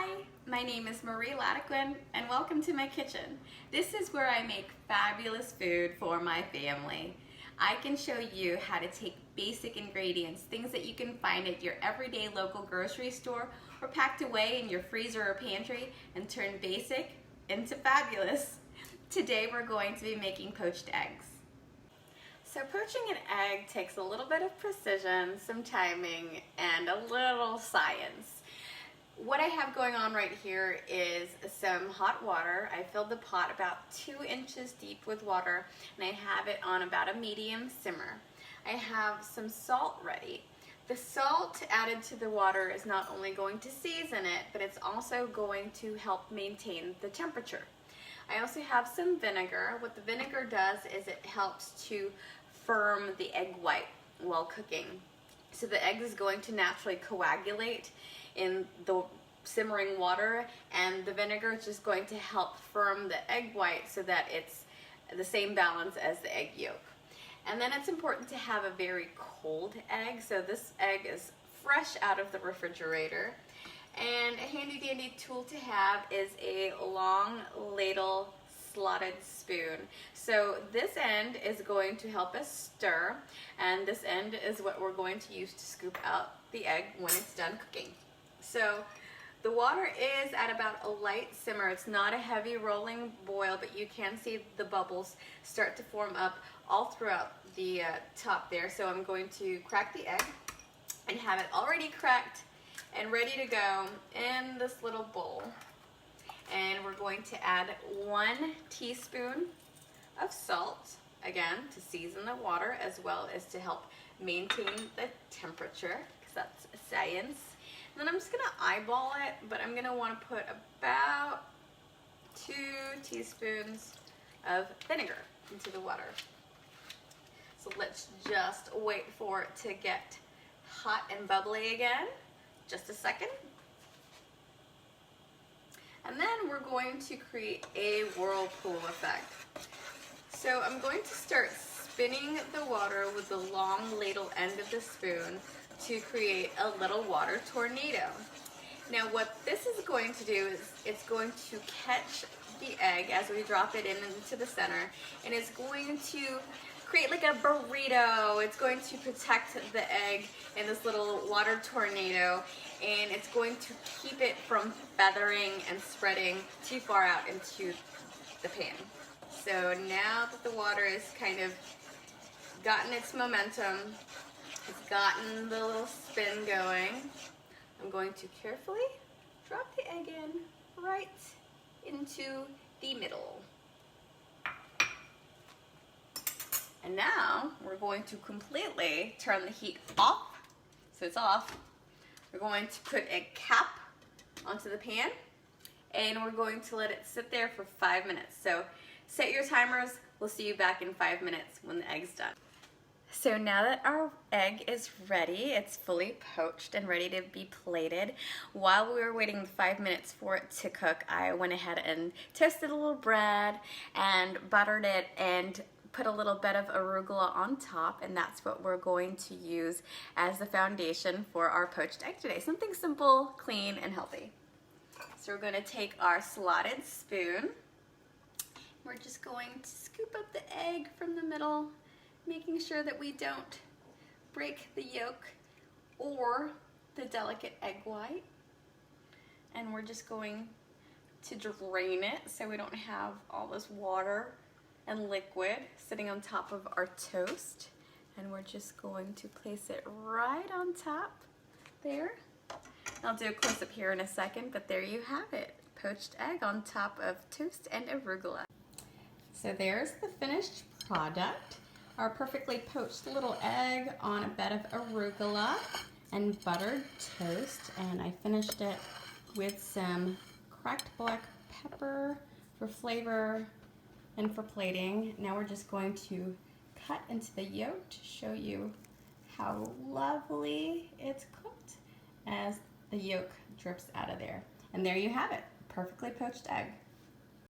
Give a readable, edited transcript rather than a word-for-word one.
Hi, my name is Marie Lattiquin and welcome to my kitchen. This is where I make fabulous food for my family. I can show you how to take basic ingredients, things that you can find at your everyday local grocery store or packed away in your freezer or pantry, and turn basic into fabulous. Today we're going to be making poached eggs. So poaching an egg takes a little bit of precision, some timing, and a little science. What I have going on right here is some hot water. I filled the pot about 2 inches deep with water, and I have it on about a medium simmer. I have some salt ready. The salt added to the water is not only going to season it, but it's also going to help maintain the temperature. I also have some vinegar. What the vinegar does is it helps to firm the egg white while cooking. So the egg is going to naturally coagulate in the simmering water, and the vinegar is just going to help firm the egg white so that it's the same balance as the egg yolk. And then it's important to have a very cold egg. So this egg is fresh out of the refrigerator. And a handy dandy tool to have is a long ladle slotted spoon. So this end is going to help us stir, and this end is what we're going to use to scoop out the egg when it's done cooking. So the water is at about a light simmer. It's not a heavy rolling boil, but you can see the bubbles start to form up all throughout the top there. So I'm going to crack the egg and have it already cracked and ready to go in this little bowl. And we're going to add 1 teaspoon of salt, again to season the water as well as to help maintain the temperature, because that's science. And then I'm just gonna eyeball it, but I'm gonna want to put about 2 teaspoons of vinegar into the water. So let's just wait for it to get hot and bubbly again. Just a second. And then we're going to create a whirlpool effect. So I'm going to start spinning the water with the long ladle end of the spoon to create a little water tornado. Now what this is going to do is it's going to catch the egg as we drop it into the center, and it's going to create like a burrito. It's going to protect the egg in this little water tornado, and it's going to keep it from feathering and spreading too far out into the pan. So now that the water is kind of gotten its momentum, it's gotten the little spin going, I'm going to carefully drop the egg in right into the middle. And now we're going to completely turn the heat off. So it's off. We're going to put a cap onto the pan, and we're going to let it sit there for 5 minutes. So set your timers. We'll see you back in 5 minutes when the egg's done. So now that our egg is ready, it's fully poached and ready to be plated. While we were waiting 5 minutes for it to cook, I went ahead and toasted a little bread and buttered it and put a little bit of arugula on top, and that's what we're going to use as the foundation for our poached egg today. Something simple, clean, and healthy. So we're going to take our slotted spoon. We're just going to scoop up the egg from the middle, making sure that we don't break the yolk or the delicate egg white. And we're just going to drain it so we don't have all this water and liquid sitting on top of our toast. And we're just going to place it right on top there. I'll do a close-up here in a second, but there you have it. Poached egg on top of toast and arugula. So there's the finished product. Our perfectly poached little egg on a bed of arugula and buttered toast. And I finished it with some cracked black pepper for flavor and for plating. Now we're just going to cut into the yolk to show you how lovely it's cooked as the yolk drips out of there. And there you have it, perfectly poached egg.